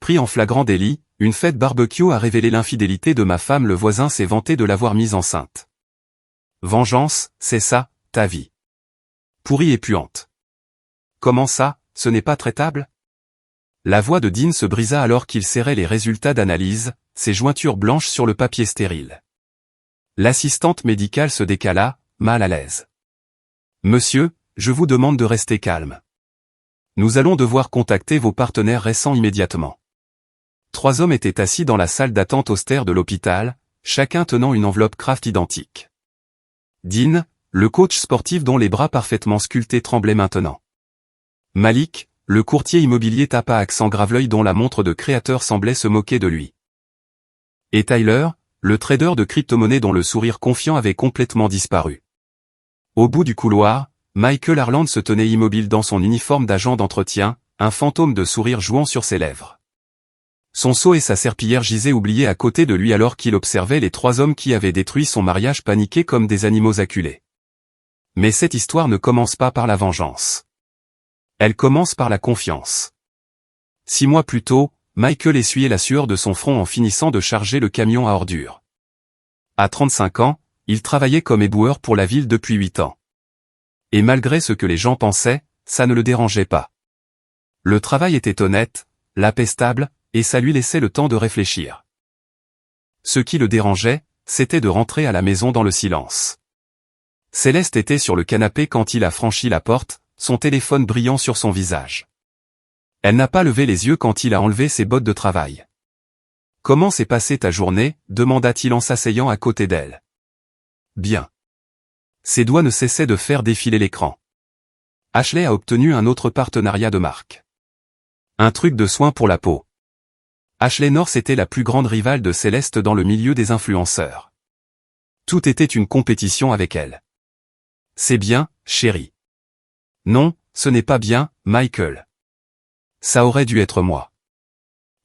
pris en flagrant délit, une fête barbecue a révélé l'infidélité de ma femme, le voisin s'est vanté de l'avoir mise enceinte. Vengeance, c'est ça, ta vie. Pourrie et puante. Comment ça, ce n'est pas traitable? La voix de Dean se brisa alors qu'il serrait les résultats d'analyse, ses jointures blanches sur le papier stérile. L'assistante médicale se décala, mal à l'aise. Monsieur, je vous demande de rester calme. Nous allons devoir contacter vos partenaires récents immédiatement. 3 hommes étaient assis dans la salle d'attente austère de l'hôpital, chacun tenant une enveloppe Kraft identique. Dean, le coach sportif dont les bras parfaitement sculptés tremblaient maintenant. Malik, le courtier immobilier tapa à accent grave l'œil dont la montre de créateur semblait se moquer de lui. Et Tyler, le trader de crypto-monnaie dont le sourire confiant avait complètement disparu. Au bout du couloir, Michael Harland se tenait immobile dans son uniforme d'agent d'entretien, un fantôme de sourire jouant sur ses lèvres. Son seau et sa serpillière gisaient oubliés à côté de lui alors qu'il observait les 3 hommes qui avaient détruit son mariage paniqués comme des animaux acculés. Mais cette histoire ne commence pas par la vengeance. Elle commence par la confiance. 6 mois plus tôt, Michael essuyait la sueur de son front en finissant de charger le camion à ordures. À 35 ans, il travaillait comme éboueur pour la ville depuis 8 ans. Et malgré ce que les gens pensaient, ça ne le dérangeait pas. Le travail était honnête, la paix stable, et ça lui laissait le temps de réfléchir. Ce qui le dérangeait, c'était de rentrer à la maison dans le silence. Céleste était sur le canapé quand il a franchi la porte, son téléphone brillant sur son visage. Elle n'a pas levé les yeux quand il a enlevé ses bottes de travail. « Comment s'est passée ta journée ?» demanda-t-il en s'asseyant à côté d'elle. « Bien. » Ses doigts ne cessaient de faire défiler l'écran. Ashley a obtenu un autre partenariat de marque. Un truc de soin pour la peau. Ashley North était la plus grande rivale de Céleste dans le milieu des influenceurs. Tout était une compétition avec elle. « C'est bien, chérie. »« Non, ce n'est pas bien, Michael. » « Ça aurait dû être moi. »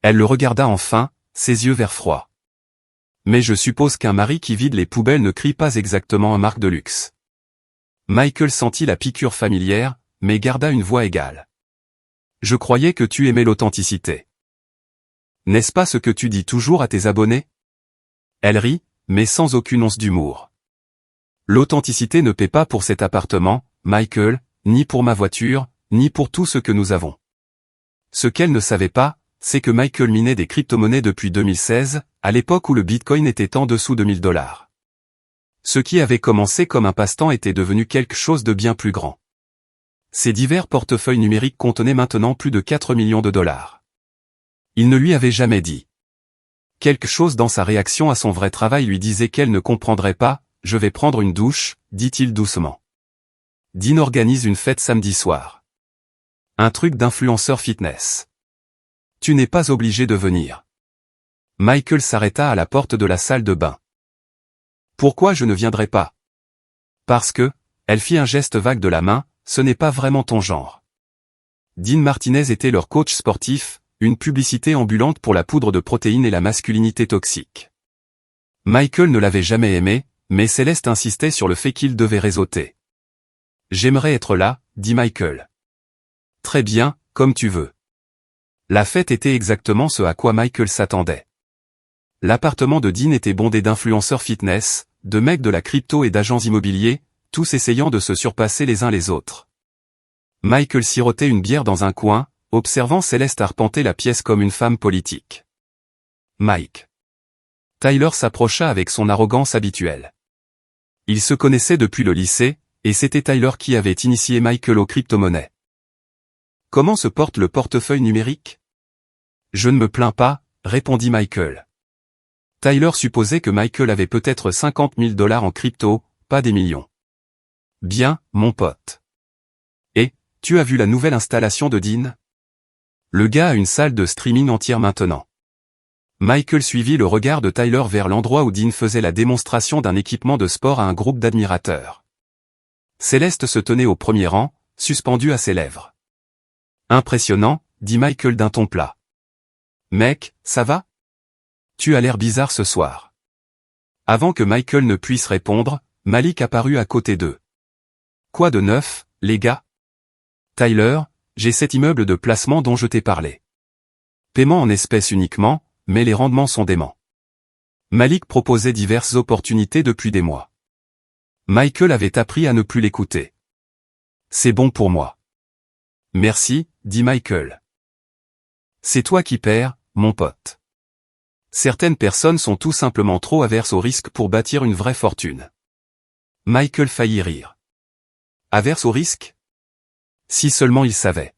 Elle le regarda enfin, ses yeux vert froid. « Mais je suppose qu'un mari qui vide les poubelles ne crie pas exactement un marque de luxe. » Michael sentit la piqûre familière, mais garda une voix égale. « Je croyais que tu aimais l'authenticité. N'est-ce pas ce que tu dis toujours à tes abonnés ?» Elle rit, mais sans aucune once d'humour. « L'authenticité ne paie pas pour cet appartement, Michael, ni pour ma voiture, ni pour tout ce que nous avons. » Ce qu'elle ne savait pas, c'est que Michael minait des crypto-monnaies depuis 2016, à l'époque où le Bitcoin était en dessous de $1000. Ce qui avait commencé comme un passe-temps était devenu quelque chose de bien plus grand. Ses divers portefeuilles numériques contenaient maintenant plus de 4 millions de dollars. Il ne lui avait jamais dit. Quelque chose dans sa réaction à son vrai travail lui disait qu'elle ne comprendrait pas. « Je vais prendre une douche », dit-il doucement. Dean organise une fête samedi soir. Un truc d'influenceur fitness. Tu n'es pas obligé de venir. Michael s'arrêta à la porte de la salle de bain. Pourquoi je ne viendrai pas? Parce que, elle fit un geste vague de la main, ce n'est pas vraiment ton genre. Dean Martinez était leur coach sportif, une publicité ambulante pour la poudre de protéines et la masculinité toxique. Michael ne l'avait jamais aimé, mais Céleste insistait sur le fait qu'il devait réseauter. J'aimerais être là, dit Michael. Très bien, comme tu veux. La fête était exactement ce à quoi Michael s'attendait. L'appartement de Dean était bondé d'influenceurs fitness, de mecs de la crypto et d'agents immobiliers, tous essayant de se surpasser les uns les autres. Michael sirotait une bière dans un coin, observant Céleste arpenter la pièce comme une femme politique. Mike. Tyler s'approcha avec son arrogance habituelle. Ils se connaissaient depuis le lycée, et c'était Tyler qui avait initié Michael aux crypto-monnaies. Comment se porte le portefeuille numérique? Je ne me plains pas, répondit Michael. Tyler supposait que Michael avait peut-être $50 000 en crypto, pas des millions. Bien, mon pote. Et, tu as vu la nouvelle installation de Dean? Le gars a une salle de streaming entière maintenant. Michael suivit le regard de Tyler vers l'endroit où Dean faisait la démonstration d'un équipement de sport à un groupe d'admirateurs. Céleste se tenait au premier rang, suspendue à ses lèvres. Impressionnant, dit Michael d'un ton plat. Mec, ça va? Tu as l'air bizarre ce soir. Avant que Michael ne puisse répondre, Malik apparut à côté d'eux. Quoi de neuf, les gars? Tyler, j'ai cet immeuble de placement dont je t'ai parlé. Paiement en espèces uniquement, mais les rendements sont déments. Malik proposait diverses opportunités depuis des mois. Michael avait appris à ne plus l'écouter. C'est bon pour moi. Merci, dit Michael. C'est toi qui perds, mon pote. Certaines personnes sont tout simplement trop averses au risque pour bâtir une vraie fortune. Michael faillit rire. Averse au risque? Si seulement il savait.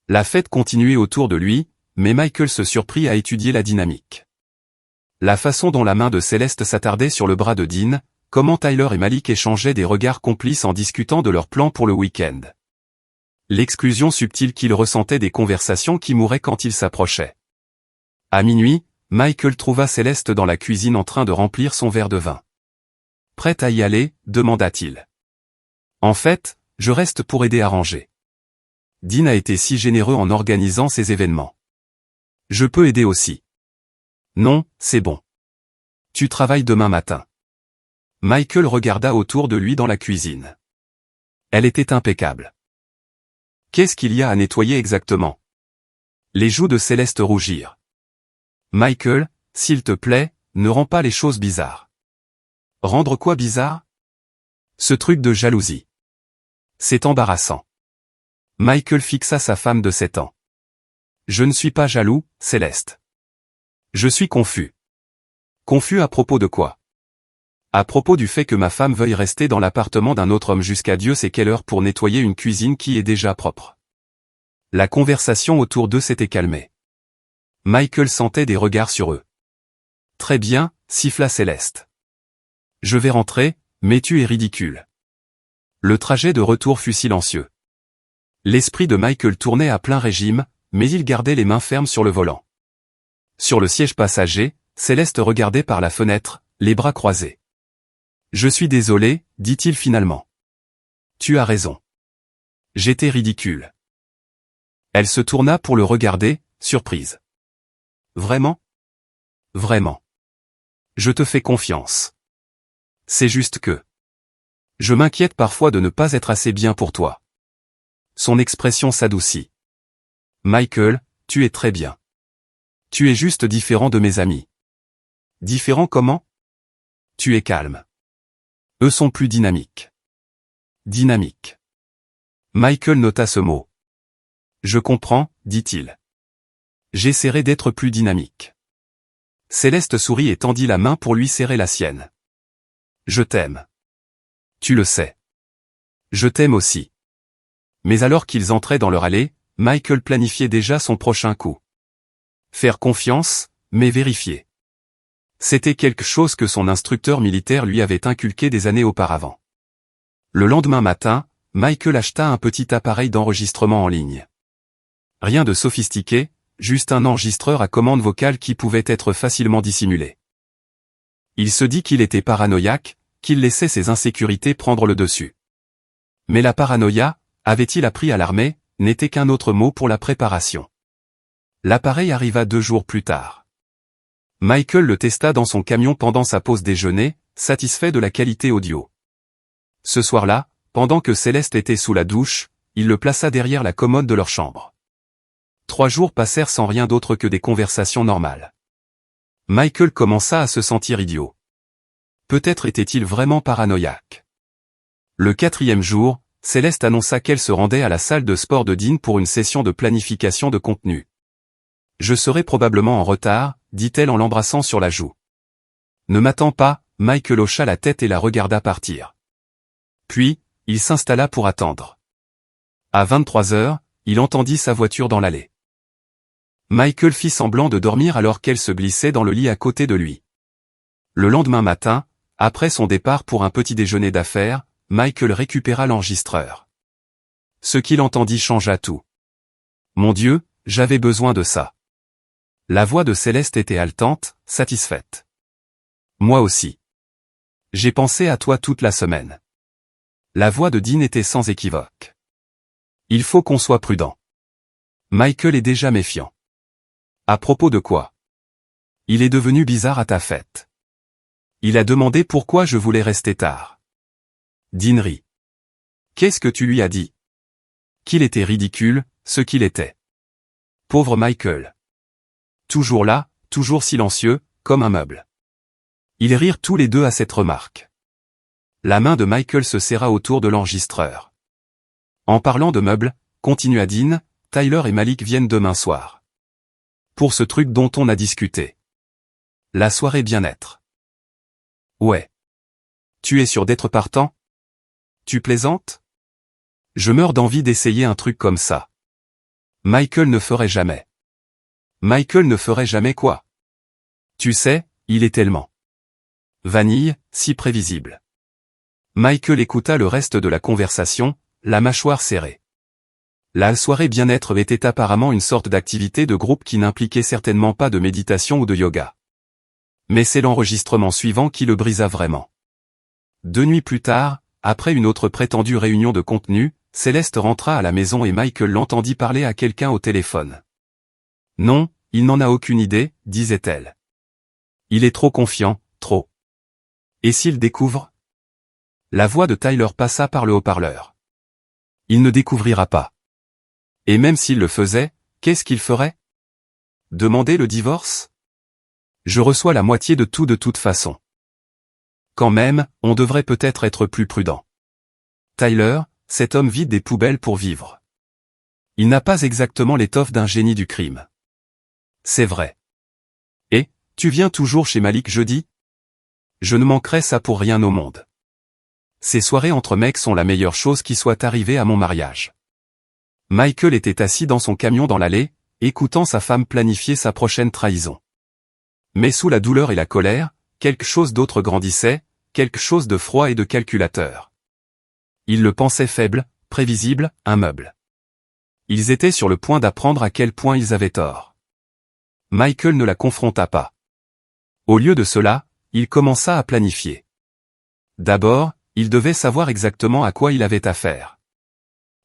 La fête continuait autour de lui, mais Michael se surprit à étudier la dynamique. La façon dont la main de Céleste s'attardait sur le bras de Dean, comment Tyler et Malik échangeaient des regards complices en discutant de leurs plans pour le week-end. L'exclusion subtile qu'il ressentait des conversations qui mouraient quand il s'approchait. À minuit, Michael trouva Céleste dans la cuisine en train de remplir son verre de vin. « Prête à y aller ?» demanda-t-il. « En fait, je reste pour aider à ranger. Dean a été si généreux en organisant ces événements. Je peux aider aussi. » « Non, c'est bon. Tu travailles demain matin. » Michael regarda autour de lui dans la cuisine. Elle était impeccable. « Qu'est-ce qu'il y a à nettoyer exactement ?» Les joues de Céleste rougirent. « Michael, s'il te plaît, ne rends pas les choses bizarres. » « Rendre quoi bizarre ? » Ce truc de jalousie. C'est embarrassant. Michael fixa sa femme de 7 ans. « Je ne suis pas jaloux, Céleste. Je suis confus. » « Confus à propos de quoi ? » ? « À propos du fait que ma femme veuille rester dans l'appartement d'un autre homme jusqu'à Dieu sait quelle heure pour nettoyer une cuisine qui est déjà propre. » La conversation autour d'eux s'était calmée. Michael sentait des regards sur eux. « Très bien, » siffla Céleste. « Je vais rentrer, mais tu es ridicule. » Le trajet de retour fut silencieux. L'esprit de Michael tournait à plein régime, mais il gardait les mains fermes sur le volant. Sur le siège passager, Céleste regardait par la fenêtre, les bras croisés. « Je suis désolé, dit-il finalement. Tu as raison. J'étais ridicule. » Elle se tourna pour le regarder, surprise. « Vraiment ? Vraiment. Je te fais confiance. C'est juste que... je m'inquiète parfois de ne pas être assez bien pour toi. » Son expression s'adoucit. « Michael, tu es très bien. Tu es juste différent de mes amis. » « Différent comment ? » ? « Tu es calme. Eux sont plus dynamiques. » « Dynamique. » Michael nota ce mot. « Je comprends, dit-il. J'essaierai d'être plus dynamique. » Céleste sourit et tendit la main pour lui serrer la sienne. « Je t'aime. Tu le sais. Je t'aime aussi. » Mais alors qu'ils entraient dans leur allée, Michael planifiait déjà son prochain coup. Faire confiance, mais vérifier. C'était quelque chose que son instructeur militaire lui avait inculqué des années auparavant. Le lendemain matin, Michael acheta un petit appareil d'enregistrement en ligne. Rien de sophistiqué, juste un enregistreur à commande vocale qui pouvait être facilement dissimulé. Il se dit qu'il était paranoïaque, qu'il laissait ses insécurités prendre le dessus. Mais la paranoïa, avait-il appris à l'armée, n'était qu'un autre mot pour la préparation. L'appareil arriva 2 jours plus tard. Michael le testa dans son camion pendant sa pause déjeuner, satisfait de la qualité audio. Ce soir-là, pendant que Céleste était sous la douche, il le plaça derrière la commode de leur chambre. 3 jours passèrent sans rien d'autre que des conversations normales. Michael commença à se sentir idiot. Peut-être était-il vraiment paranoïaque. Le 4e jour, Céleste annonça qu'elle se rendait à la salle de sport de Dean pour une session de planification de contenu. « Je serai probablement en retard, » dit-elle en l'embrassant sur la joue. « Ne m'attends pas », Michael hocha la tête et la regarda partir. Puis, il s'installa pour attendre. À 23 heures, il entendit sa voiture dans l'allée. Michael fit semblant de dormir alors qu'elle se glissait dans le lit à côté de lui. Le lendemain matin, après son départ pour un petit déjeuner d'affaires, Michael récupéra l'enregistreur. Ce qu'il entendit changea tout. « Mon Dieu, j'avais besoin de ça. » La voix de Céleste était haletante, satisfaite. « Moi aussi. J'ai pensé à toi toute la semaine. » La voix de Dean était sans équivoque. « Il faut qu'on soit prudent. » Michael est déjà méfiant. « À propos de quoi ? » Il est devenu bizarre à ta fête. Il a demandé pourquoi je voulais rester tard. Dean rit. « Qu'est-ce que tu lui as dit ? » Qu'il était ridicule, ce qu'il était. Pauvre Michael. Toujours là, toujours silencieux, comme un meuble. Ils rirent tous les deux à cette remarque. La main de Michael se serra autour de l'enregistreur. En parlant de meubles, continua Dean, Tyler et Malik viennent demain soir. Pour ce truc dont on a discuté. La soirée bien-être. Ouais. Tu es sûr d'être partant? Tu plaisantes? Je meurs d'envie d'essayer un truc comme ça. Michael ne ferait jamais. Michael ne ferait jamais quoi? Tu sais, il est tellement vanille, si prévisible. Michael écouta le reste de la conversation, la mâchoire serrée. La soirée bien-être était apparemment une sorte d'activité de groupe qui n'impliquait certainement pas de méditation ou de yoga. Mais c'est l'enregistrement suivant qui le brisa vraiment. 2 nuits plus tard, après une autre prétendue réunion de contenu, Céleste rentra à la maison et Michael l'entendit parler à quelqu'un au téléphone. Non, il n'en a aucune idée, disait-elle. Il est trop confiant, trop. Et s'il découvre? La voix de Tyler passa par le haut-parleur. Il ne découvrira pas. Et même s'il le faisait, qu'est-ce qu'il ferait? Demander le divorce? Je reçois la moitié de tout de toute façon. Quand même, on devrait peut-être être plus prudent. Tyler, cet homme vide des poubelles pour vivre. Il n'a pas exactement l'étoffe d'un génie du crime. C'est vrai. Et, tu viens toujours chez Malik jeudi? Je ne manquerai ça pour rien au monde. Ces soirées entre mecs sont la meilleure chose qui soit arrivée à mon mariage. Michael était assis dans son camion dans l'allée, écoutant sa femme planifier sa prochaine trahison. Mais sous la douleur et la colère, quelque chose d'autre grandissait, quelque chose de froid et de calculateur. Il le pensait faible, prévisible, un meuble. Ils étaient sur le point d'apprendre à quel point ils avaient tort. Michael ne la confronta pas. Au lieu de cela, il commença à planifier. D'abord, il devait savoir exactement à quoi il avait affaire.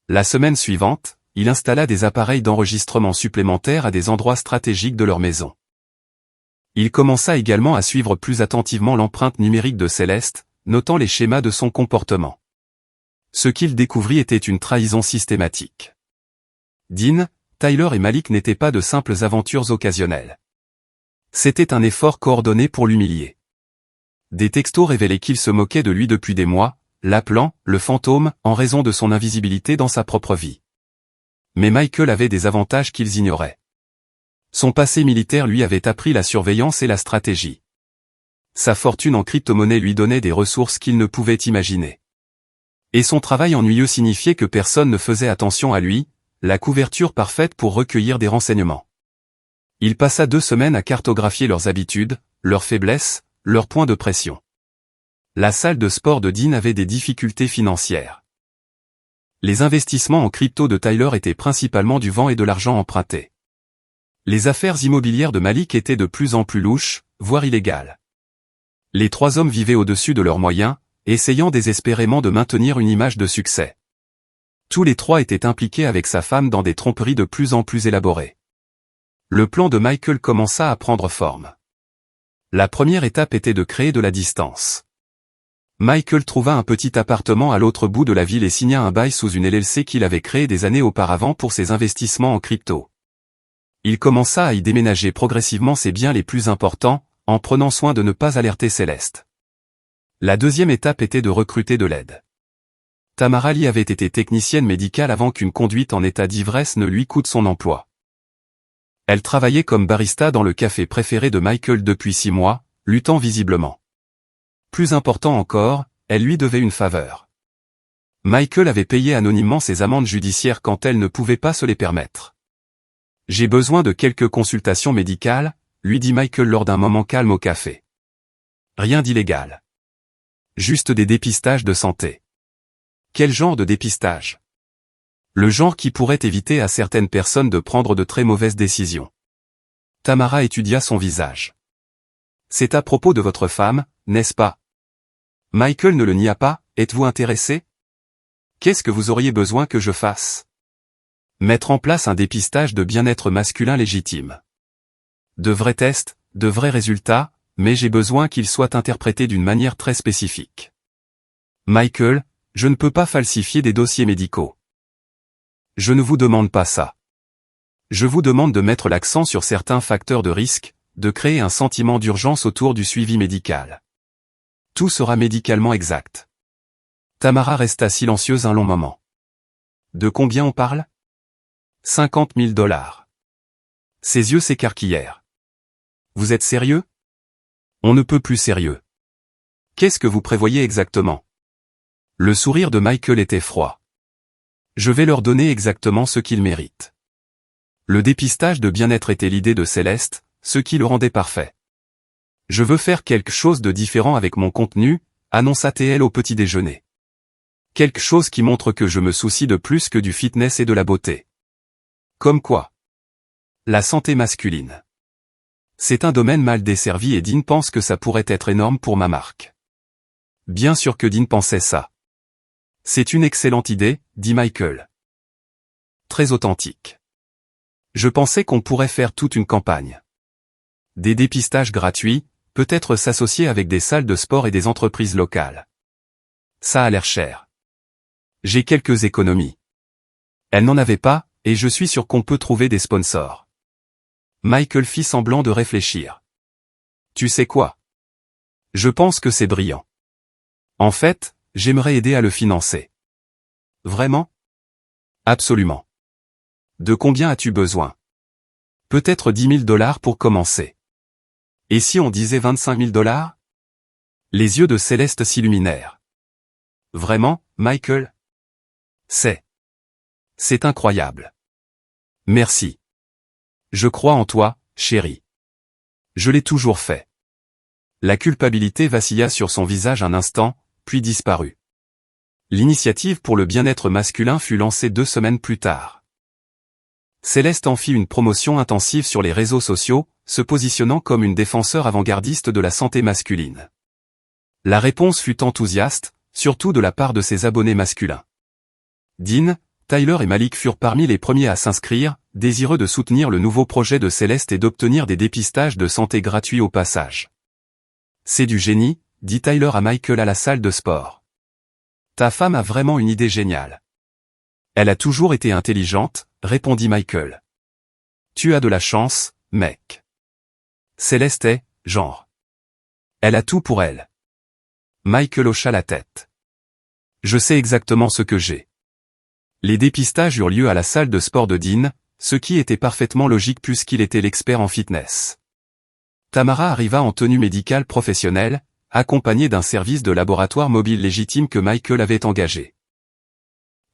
La semaine suivante, il installa des appareils d'enregistrement supplémentaires à des endroits stratégiques de leur maison. Il commença également à suivre plus attentivement l'empreinte numérique de Céleste, notant les schémas de son comportement. Ce qu'il découvrit était une trahison systématique. Dean, Tyler et Malik n'étaient pas de simples aventures occasionnelles. C'était un effort coordonné pour l'humilier. Des textos révélaient qu'il se moquait de lui depuis des mois, l'appelant « le fantôme » en raison de son invisibilité dans sa propre vie. Mais Michael avait des avantages qu'ils ignoraient. Son passé militaire lui avait appris la surveillance et la stratégie. Sa fortune en crypto-monnaie lui donnait des ressources qu'il ne pouvait imaginer. Et son travail ennuyeux signifiait que personne ne faisait attention à lui, la couverture parfaite pour recueillir des renseignements. Il passa 2 semaines à cartographier leurs habitudes, leurs faiblesses, leurs points de pression. La salle de sport de Dean avait des difficultés financières. Les investissements en crypto de Tyler étaient principalement du vent et de l'argent emprunté. Les affaires immobilières de Malik étaient de plus en plus louches, voire illégales. Les 3 hommes vivaient au-dessus de leurs moyens, essayant désespérément de maintenir une image de succès. Tous les 3 étaient impliqués avec sa femme dans des tromperies de plus en plus élaborées. Le plan de Michael commença à prendre forme. La première étape était de créer de la distance. Michael trouva un petit appartement à l'autre bout de la ville et signa un bail sous une LLC qu'il avait créée des années auparavant pour ses investissements en crypto. Il commença à y déménager progressivement ses biens les plus importants, en prenant soin de ne pas alerter Céleste. La deuxième étape était de recruter de l'aide. Tamara Lee avait été technicienne médicale avant qu'une conduite en état d'ivresse ne lui coûte son emploi. Elle travaillait comme barista dans le café préféré de Michael depuis 6 mois, luttant visiblement. Plus important encore, elle lui devait une faveur. Michael avait payé anonymement ses amendes judiciaires quand elle ne pouvait pas se les permettre. « J'ai besoin de quelques consultations médicales », lui dit Michael lors d'un moment calme au café. Rien d'illégal. Juste des dépistages de santé. Quel genre de dépistage? Le genre qui pourrait éviter à certaines personnes de prendre de très mauvaises décisions. Tamara étudia son visage. C'est à propos de votre femme, n'est-ce pas? Michael ne le nia pas, êtes-vous intéressé? Qu'est-ce que vous auriez besoin que je fasse? Mettre en place un dépistage de bien-être masculin légitime. De vrais tests, de vrais résultats, mais j'ai besoin qu'ils soient interprétés d'une manière très spécifique. Michael, je ne peux pas falsifier des dossiers médicaux. Je ne vous demande pas ça. Je vous demande de mettre l'accent sur certains facteurs de risque, de créer un sentiment d'urgence autour du suivi médical. Tout sera médicalement exact. Tamara resta silencieuse un long moment. De combien on parle? 50 000 $. Ses yeux s'écarquillèrent. Vous êtes sérieux? On ne peut plus sérieux. Qu'est-ce que vous prévoyez exactement? Le sourire de Michael était froid. Je vais leur donner exactement ce qu'ils méritent. Le dépistage de bien-être était l'idée de Céleste, ce qui le rendait parfait. Je veux faire quelque chose de différent avec mon contenu, annonça-t-elle au petit déjeuner. Quelque chose qui montre que je me soucie de plus que du fitness et de la beauté. Comme quoi? La santé masculine. C'est un domaine mal desservi et Dean pense que ça pourrait être énorme pour ma marque. Bien sûr que Dean pensait ça. C'est une excellente idée, dit Michael. Très authentique. Je pensais qu'on pourrait faire toute une campagne. Des dépistages gratuits, peut-être s'associer avec des salles de sport et des entreprises locales. Ça a l'air cher. J'ai quelques économies. Elle n'en avait pas, et je suis sûr qu'on peut trouver des sponsors. Michael fit semblant de réfléchir. Tu sais quoi? Je pense que c'est brillant. En fait, j'aimerais aider à le financer. Vraiment? Absolument. De combien as-tu besoin? Peut-être 10 000 $ pour commencer. Et si on disait 25 000 $? Les yeux de Céleste s'illuminèrent. Vraiment, Michael? C'est incroyable. Merci. Je crois en toi, chérie. Je l'ai toujours fait. La culpabilité vacilla sur son visage un instant, puis disparut. L'initiative pour le bien-être masculin fut lancée 2 semaines plus tard. Céleste en fit une promotion intensive sur les réseaux sociaux, se positionnant comme une défenseur avant-gardiste de la santé masculine. La réponse fut enthousiaste, surtout de la part de ses abonnés masculins. Dean, Tyler et Malik furent parmi les premiers à s'inscrire, désireux de soutenir le nouveau projet de Céleste et d'obtenir des dépistages de santé gratuits au passage. C'est du génie, dit Tyler à Michael à la salle de sport. Ta femme a vraiment une idée géniale. Elle a toujours été intelligente, répondit Michael. Tu as de la chance, mec. Céleste est, genre. Elle a tout pour elle. Michael hocha la tête. Je sais exactement ce que j'ai. Les dépistages eurent lieu à la salle de sport de Dean, ce qui était parfaitement logique puisqu'il était l'expert en fitness. Tamara arriva en tenue médicale professionnelle, accompagnée d'un service de laboratoire mobile légitime que Michael avait engagé.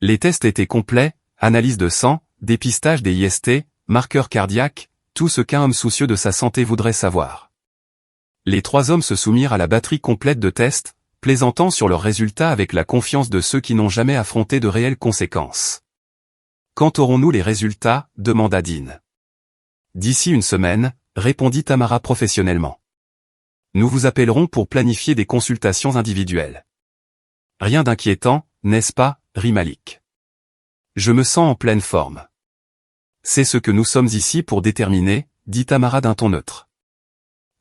Les tests étaient complets, analyse de sang, dépistage des IST, marqueurs cardiaques, tout ce qu'un homme soucieux de sa santé voudrait savoir. Les 3 hommes se soumirent à la batterie complète de tests, plaisantant sur leurs résultats avec la confiance de ceux qui n'ont jamais affronté de réelles conséquences. Quand aurons-nous les résultats? Demanda Dean. D'ici une semaine, répondit Tamara professionnellement. Nous vous appellerons pour planifier des consultations individuelles. Rien d'inquiétant, n'est-ce pas, rit Malik. Je me sens en pleine forme. C'est ce que nous sommes ici pour déterminer, dit Tamara d'un ton neutre.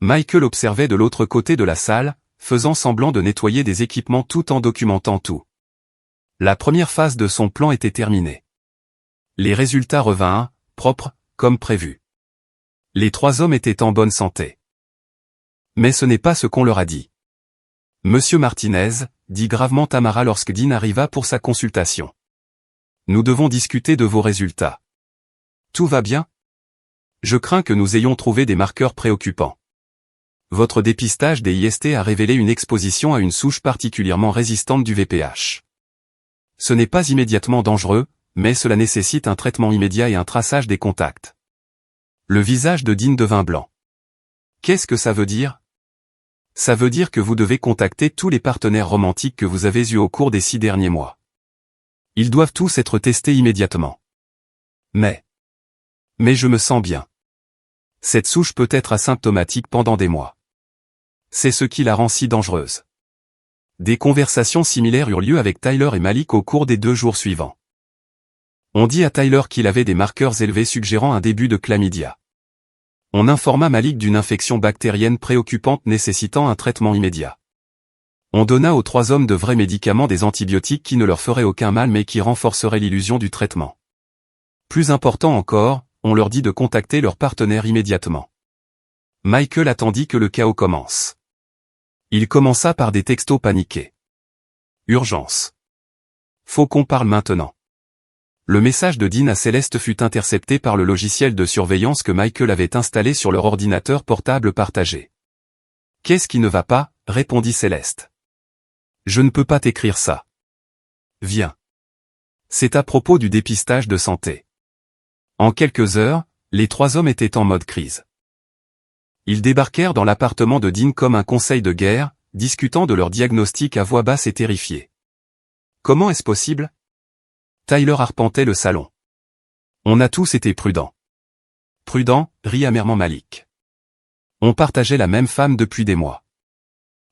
Michael observait de l'autre côté de la salle, faisant semblant de nettoyer des équipements tout en documentant tout. La première phase de son plan était terminée. Les résultats revinrent, propres, comme prévu. Les 3 hommes étaient en bonne santé. Mais ce n'est pas ce qu'on leur a dit. Monsieur Martinez, dit gravement Tamara lorsque Dean arriva pour sa consultation. Nous devons discuter de vos résultats. Tout va bien? Je crains que nous ayons trouvé des marqueurs préoccupants. Votre dépistage des IST a révélé une exposition à une souche particulièrement résistante du VPH. Ce n'est pas immédiatement dangereux, mais cela nécessite un traitement immédiat et un traçage des contacts. Le visage de Dean devint blanc. Qu'est-ce que ça veut dire? Ça veut dire que vous devez contacter tous les partenaires romantiques que vous avez eus au cours des 6 derniers mois. Ils doivent tous être testés immédiatement. Mais je me sens bien. Cette souche peut être asymptomatique pendant des mois. C'est ce qui la rend si dangereuse. Des conversations similaires eurent lieu avec Tyler et Malik au cours des 2 jours suivants. On dit à Tyler qu'il avait des marqueurs élevés suggérant un début de chlamydia. On informa Malik d'une infection bactérienne préoccupante nécessitant un traitement immédiat. On donna aux 3 hommes de vrais médicaments des antibiotiques qui ne leur feraient aucun mal mais qui renforceraient l'illusion du traitement. Plus important encore, on leur dit de contacter leur partenaire immédiatement. Michael attendit que le chaos commence. Il commença par des textos paniqués. Urgence. Faut qu'on parle maintenant. Le message de Dean à Céleste fut intercepté par le logiciel de surveillance que Michael avait installé sur leur ordinateur portable partagé. « Qu'est-ce qui ne va pas ?» répondit Céleste. « Je ne peux pas t'écrire ça. Viens. C'est à propos du dépistage de santé. » En quelques heures, les trois hommes étaient en mode crise. Ils débarquèrent dans l'appartement de Dean comme un conseil de guerre, discutant de leur diagnostic à voix basse et terrifiés. Comment est-ce possible ? Tyler arpentait le salon. On a tous été prudents. Prudents, rit amèrement Malik. On partageait la même femme depuis des mois.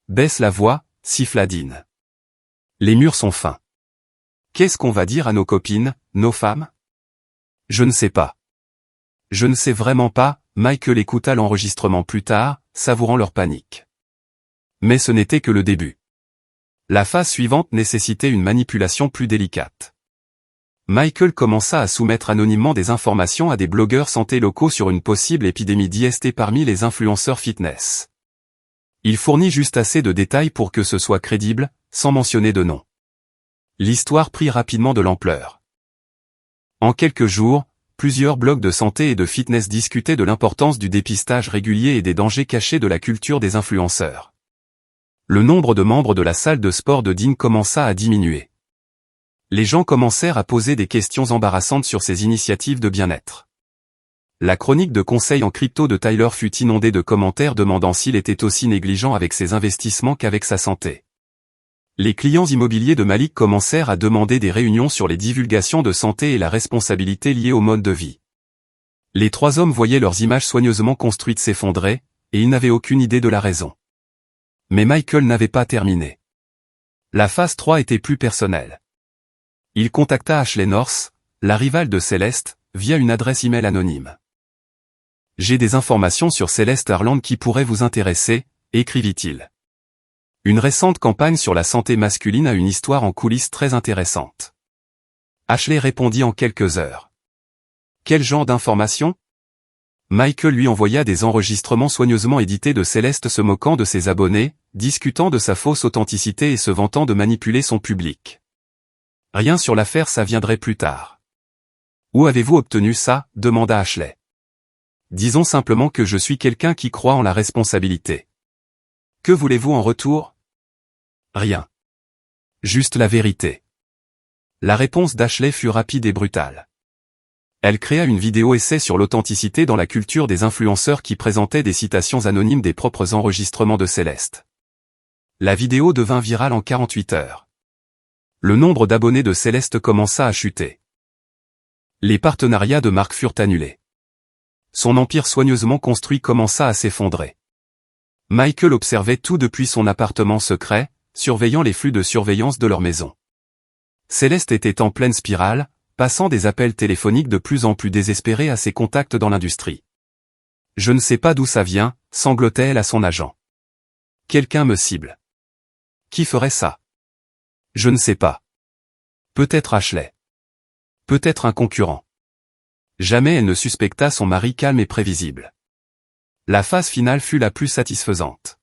Baisse la voix, siffla Dean. Les murs sont fins. Qu'est-ce qu'on va dire à nos copines, nos femmes ? Je ne sais pas. Je ne sais vraiment pas, Michael écouta l'enregistrement plus tard, savourant leur panique. Mais ce n'était que le début. La phase suivante nécessitait une manipulation plus délicate. Michael commença à soumettre anonymement des informations à des blogueurs santé locaux sur une possible épidémie d'IST parmi les influenceurs fitness. Il fournit juste assez de détails pour que ce soit crédible, sans mentionner de nom. L'histoire prit rapidement de l'ampleur. En quelques jours, plusieurs blogs de santé et de fitness discutaient de l'importance du dépistage régulier et des dangers cachés de la culture des influenceurs. Le nombre de membres de la salle de sport de Dean commença à diminuer. Les gens commencèrent à poser des questions embarrassantes sur ses initiatives de bien-être. La chronique de conseil en crypto de Tyler fut inondée de commentaires demandant s'il était aussi négligent avec ses investissements qu'avec sa santé. Les clients immobiliers de Malik commencèrent à demander des réunions sur les divulgations de santé et la responsabilité liée au mode de vie. Les trois hommes voyaient leurs images soigneusement construites s'effondrer, et ils n'avaient aucune idée de la raison. Mais Michael n'avait pas terminé. La phase 3 était plus personnelle. Il contacta Ashley North, la rivale de Céleste, via une adresse email anonyme. « J'ai des informations sur Céleste Harland qui pourraient vous intéresser », écrivit-il. Une récente campagne sur la santé masculine a une histoire en coulisses très intéressante. Ashley répondit en quelques heures. Quel genre d'informations ? Michael lui envoya des enregistrements soigneusement édités de Céleste se moquant de ses abonnés, discutant de sa fausse authenticité et se vantant de manipuler son public. Rien sur l'affaire, ça viendrait plus tard. Où avez-vous obtenu ça ? Demanda Ashley. Disons simplement que je suis quelqu'un qui croit en la responsabilité. Que voulez-vous en retour ? Rien. Juste la vérité. La réponse d'Ashley fut rapide et brutale. Elle créa une vidéo essai sur l'authenticité dans la culture des influenceurs qui présentait des citations anonymes des propres enregistrements de Céleste. La vidéo devint virale en 48 heures. Le nombre d'abonnés de Céleste commença à chuter. Les partenariats de marque furent annulés. Son empire soigneusement construit commença à s'effondrer. Michael observait tout depuis son appartement secret, surveillant les flux de surveillance de leur maison. Céleste était en pleine spirale, passant des appels téléphoniques de plus en plus désespérés à ses contacts dans l'industrie. « Je ne sais pas d'où ça vient », sanglotait-elle à son agent. « Quelqu'un me cible. Qui ferait ça ? Je ne sais pas. Peut-être Ashley. Peut-être un concurrent. » Jamais elle ne suspecta son mari calme et prévisible. La phase finale fut la plus satisfaisante.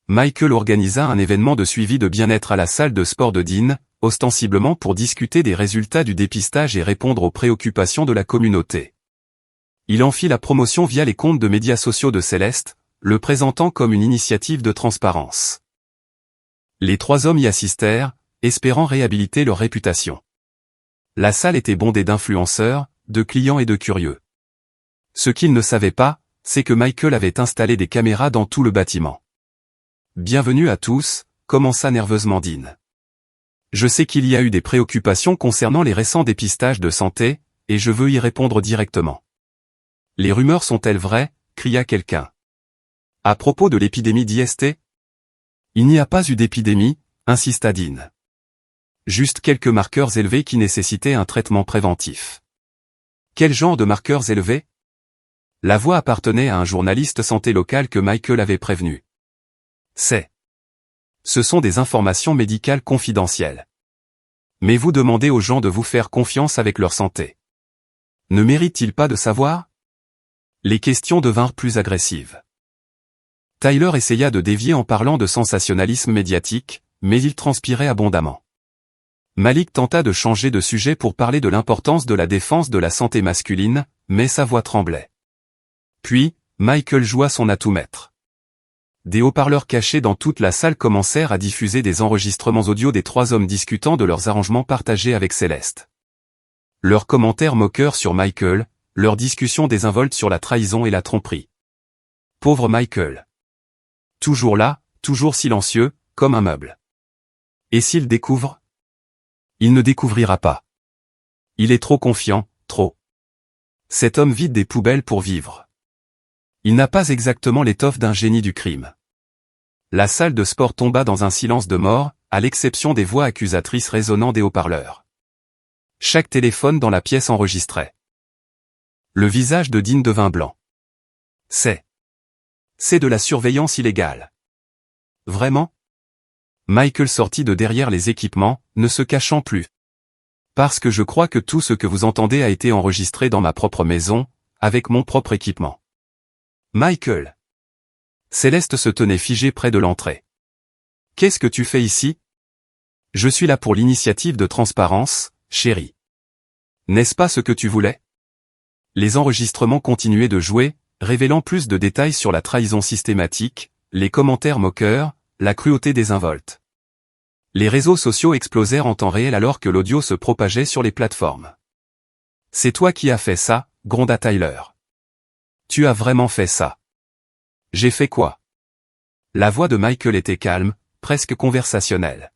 Michael organisa un événement de suivi de bien-être à la salle de sport de Dean, ostensiblement pour discuter des résultats du dépistage et répondre aux préoccupations de la communauté. Il en fit la promotion via les comptes de médias sociaux de Céleste, le présentant comme une initiative de transparence. Les trois hommes y assistèrent, espérant réhabiliter leur réputation. La salle était bondée d'influenceurs, de clients et de curieux. Ce qu'ils ne savaient pas, c'est que Michael avait installé des caméras dans tout le bâtiment. « Bienvenue à tous », commença nerveusement Dean. « Je sais qu'il y a eu des préoccupations concernant les récents dépistages de santé, et je veux y répondre directement. »« Les rumeurs sont-elles vraies ?» cria quelqu'un. « À propos de l'épidémie d'IST ?»« Il n'y a pas eu d'épidémie », insista Dean. « Juste quelques marqueurs élevés qui nécessitaient un traitement préventif. » « Quel genre de marqueurs élevés ? » La voix appartenait à un journaliste santé local que Michael avait prévenu. « Ce sont des informations médicales confidentielles. Mais vous demandez aux gens de vous faire confiance avec leur santé. Ne mérite-t-il pas de savoir? Les questions devinrent plus agressives. Tyler essaya de dévier en parlant de sensationnalisme médiatique, mais il transpirait abondamment. Malik tenta de changer de sujet pour parler de l'importance de la défense de la santé masculine, mais sa voix tremblait. Puis, Michael joua son atout maître. Des haut-parleurs cachés dans toute la salle commencèrent à diffuser des enregistrements audio des trois hommes discutant de leurs arrangements partagés avec Céleste. Leurs commentaires moqueurs sur Michael, leurs discussions désinvoltes sur la trahison et la tromperie. Pauvre Michael. Toujours là, toujours silencieux, comme un meuble. Et s'il découvre? Il ne découvrira pas. Il est trop confiant, trop. Cet homme vide des poubelles pour vivre. Il n'a pas exactement l'étoffe d'un génie du crime. La salle de sport tomba dans un silence de mort, à l'exception des voix accusatrices résonnant des haut-parleurs. Chaque téléphone dans la pièce enregistrait. Le visage de Dean devint blanc. C'est de la surveillance illégale. Vraiment? Michael sortit de derrière les équipements, ne se cachant plus. Parce que je crois que tout ce que vous entendez a été enregistré dans ma propre maison, avec mon propre équipement. Michael. Céleste se tenait figée près de l'entrée. Qu'est-ce que tu fais ici? Je suis là pour l'initiative de transparence, chérie. N'est-ce pas ce que tu voulais? Les enregistrements continuaient de jouer, révélant plus de détails sur la trahison systématique, les commentaires moqueurs, la cruauté désinvolte. Les réseaux sociaux explosèrent en temps réel alors que l'audio se propageait sur les plateformes. C'est toi qui as fait ça, gronda Tyler. Tu as vraiment fait ça. J'ai fait quoi? La voix de Michael était calme, presque conversationnelle.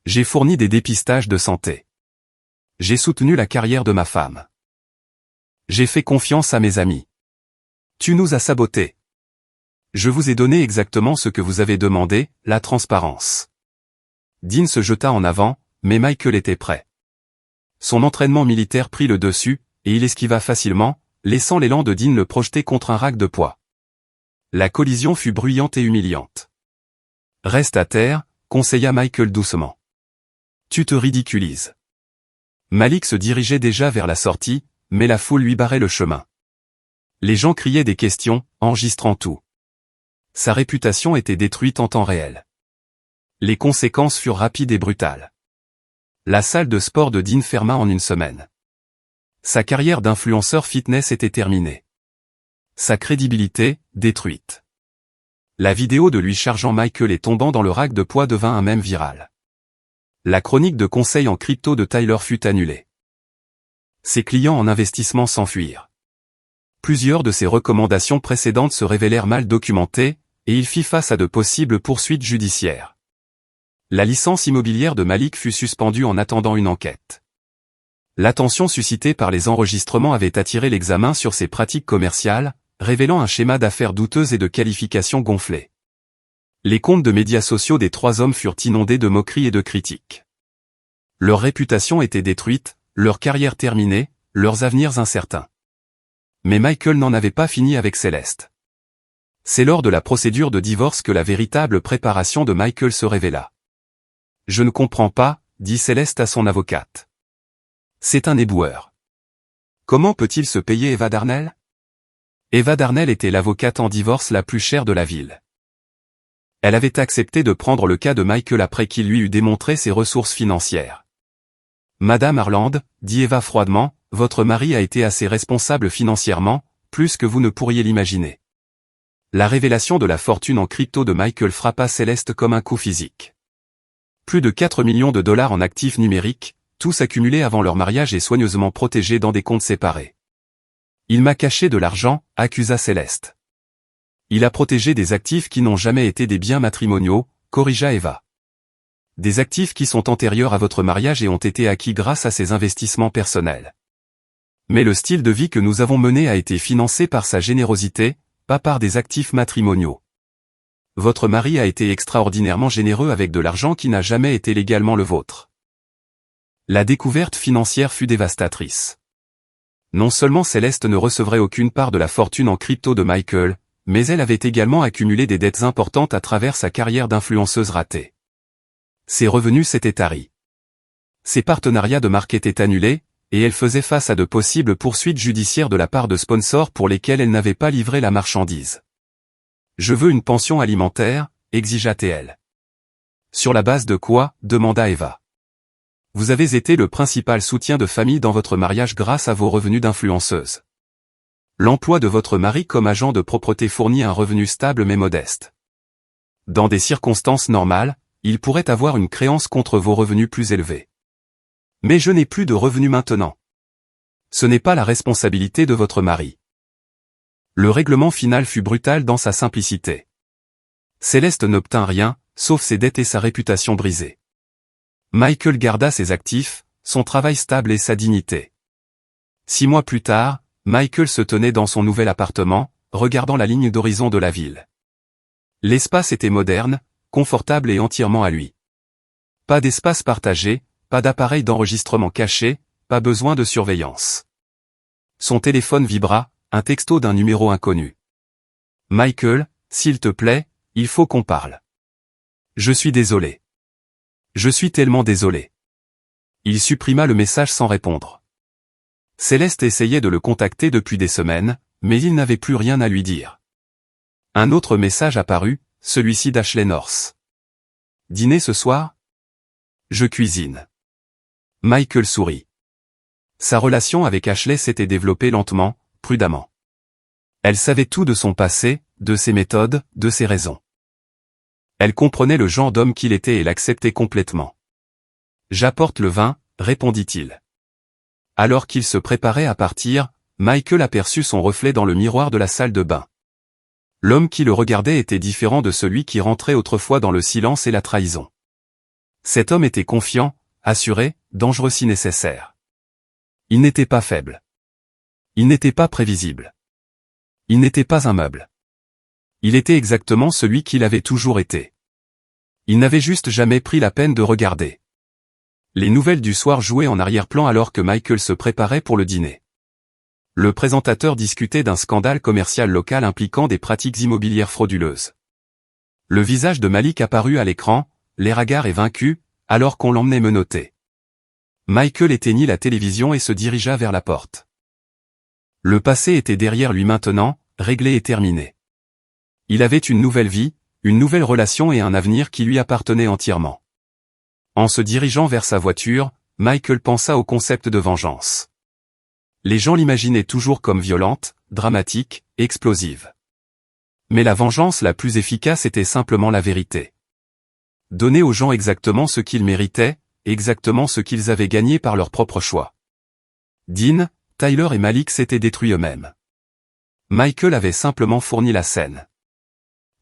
J'ai fourni des dépistages de santé. J'ai soutenu la carrière de ma femme. J'ai fait confiance à mes amis. Tu nous as sabotés. Je vous ai donné exactement ce que vous avez demandé, la transparence. Dean se jeta en avant, mais Michael était prêt. Son entraînement militaire prit le dessus, et il esquiva facilement, laissant l'élan de Dean le projeter contre un rack de poids. La collision fut bruyante et humiliante. Reste à terre, conseilla Michael doucement. Tu te ridiculises. Malik se dirigeait déjà vers la sortie, mais la foule lui barrait le chemin. Les gens criaient des questions, enregistrant tout. Sa réputation était détruite en temps réel. Les conséquences furent rapides et brutales. La salle de sport de Dean ferma en une semaine. Sa carrière d'influenceur fitness était terminée. Sa crédibilité, détruite. La vidéo de lui chargeant Michael et tombant dans le rack de poids devint un mème viral. La chronique de conseil en crypto de Tyler fut annulée. Ses clients en investissement s'enfuirent. Plusieurs de ses recommandations précédentes se révélèrent mal documentées, et il fit face à de possibles poursuites judiciaires. La licence immobilière de Malik fut suspendue en attendant une enquête. L'attention suscitée par les enregistrements avait attiré l'examen sur ses pratiques commerciales, révélant un schéma d'affaires douteuses et de qualifications gonflées. Les comptes de médias sociaux des trois hommes furent inondés de moqueries et de critiques. Leur réputation était détruite, leur carrière terminée, leurs avenirs incertains. Mais Michael n'en avait pas fini avec Céleste. C'est lors de la procédure de divorce que la véritable préparation de Michael se révéla. « Je ne comprends pas », dit Céleste à son avocate. C'est un éboueur. Comment peut-il se payer Eva Darnell? Eva Darnell était l'avocate en divorce la plus chère de la ville. Elle avait accepté de prendre le cas de Michael après qu'il lui eut démontré ses ressources financières. Madame Harland, dit Eva froidement, votre mari a été assez responsable financièrement, plus que vous ne pourriez l'imaginer. La révélation de la fortune en crypto de Michael frappa Céleste comme un coup physique. Plus de 4 millions de dollars en actifs numériques, tous accumulés avant leur mariage et soigneusement protégés dans des comptes séparés. Il m'a caché de l'argent, accusa Céleste. Il a protégé des actifs qui n'ont jamais été des biens matrimoniaux, corrigea Eva. Des actifs qui sont antérieurs à votre mariage et ont été acquis grâce à ses investissements personnels. Mais le style de vie que nous avons mené a été financé par sa générosité, pas par des actifs matrimoniaux. Votre mari a été extraordinairement généreux avec de l'argent qui n'a jamais été légalement le vôtre. La découverte financière fut dévastatrice. Non seulement Céleste ne recevrait aucune part de la fortune en crypto de Michael, mais elle avait également accumulé des dettes importantes à travers sa carrière d'influenceuse ratée. Ses revenus s'étaient taris. Ses partenariats de marque étaient annulés, et elle faisait face à de possibles poursuites judiciaires de la part de sponsors pour lesquels elle n'avait pas livré la marchandise. « Je veux une pension alimentaire », exigea-t-elle. « Sur la base de quoi ?» demanda Eva. « Vous avez été le principal soutien de famille dans votre mariage grâce à vos revenus d'influenceuse. L'emploi de votre mari comme agent de propreté fournit un revenu stable mais modeste. Dans des circonstances normales, il pourrait avoir une créance contre vos revenus plus élevés. Mais je n'ai plus de revenus maintenant. Ce n'est pas la responsabilité de votre mari. » Le règlement final fut brutal dans sa simplicité. Céleste n'obtint rien, sauf ses dettes et sa réputation brisée. Michael garda ses actifs, son travail stable et sa dignité. 6 mois plus tard, Michael se tenait dans son nouvel appartement, regardant la ligne d'horizon de la ville. L'espace était moderne, confortable et entièrement à lui. Pas d'espace partagé, pas d'appareil d'enregistrement caché, pas besoin de surveillance. Son téléphone vibra, un texto d'un numéro inconnu. « Michael, s'il te plaît, il faut qu'on parle. Je suis désolé. Je suis tellement désolé. » Il supprima le message sans répondre. Céleste essayait de le contacter depuis des semaines, mais il n'avait plus rien à lui dire. Un autre message apparut, celui-ci d'Ashley North. « Dîner ce soir ? Je cuisine. » Michael sourit. Sa relation avec Ashley s'était développée lentement, prudemment. Elle savait tout de son passé, de ses méthodes, de ses raisons. Elle comprenait le genre d'homme qu'il était et l'acceptait complètement. « J'apporte le vin », répondit-il. Alors qu'il se préparait à partir, Michael aperçut son reflet dans le miroir de la salle de bain. L'homme qui le regardait était différent de celui qui rentrait autrefois dans le silence et la trahison. Cet homme était confiant, assuré, dangereux si nécessaire. Il n'était pas faible. Il n'était pas prévisible. Il n'était pas un meuble. Il était exactement celui qu'il avait toujours été. Il n'avait juste jamais pris la peine de regarder. Les nouvelles du soir jouaient en arrière-plan alors que Michael se préparait pour le dîner. Le présentateur discutait d'un scandale commercial local impliquant des pratiques immobilières frauduleuses. Le visage de Malik apparut à l'écran, l'air hagard et vaincu, alors qu'on l'emmenait menotté. Michael éteignit la télévision et se dirigea vers la porte. Le passé était derrière lui maintenant, réglé et terminé. Il avait une nouvelle vie, une nouvelle relation et un avenir qui lui appartenaient entièrement. En se dirigeant vers sa voiture, Michael pensa au concept de vengeance. Les gens l'imaginaient toujours comme violente, dramatique, explosive. Mais la vengeance la plus efficace était simplement la vérité. Donner aux gens exactement ce qu'ils méritaient, exactement ce qu'ils avaient gagné par leur propre choix. Dean, Tyler et Malik s'étaient détruits eux-mêmes. Michael avait simplement fourni la scène.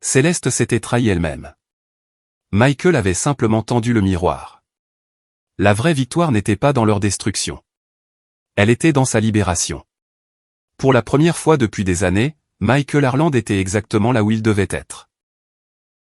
Céleste s'était trahie elle-même. Michael avait simplement tendu le miroir. La vraie victoire n'était pas dans leur destruction. Elle était dans sa libération. Pour la première fois depuis des années, Michael Harland était exactement là où il devait être.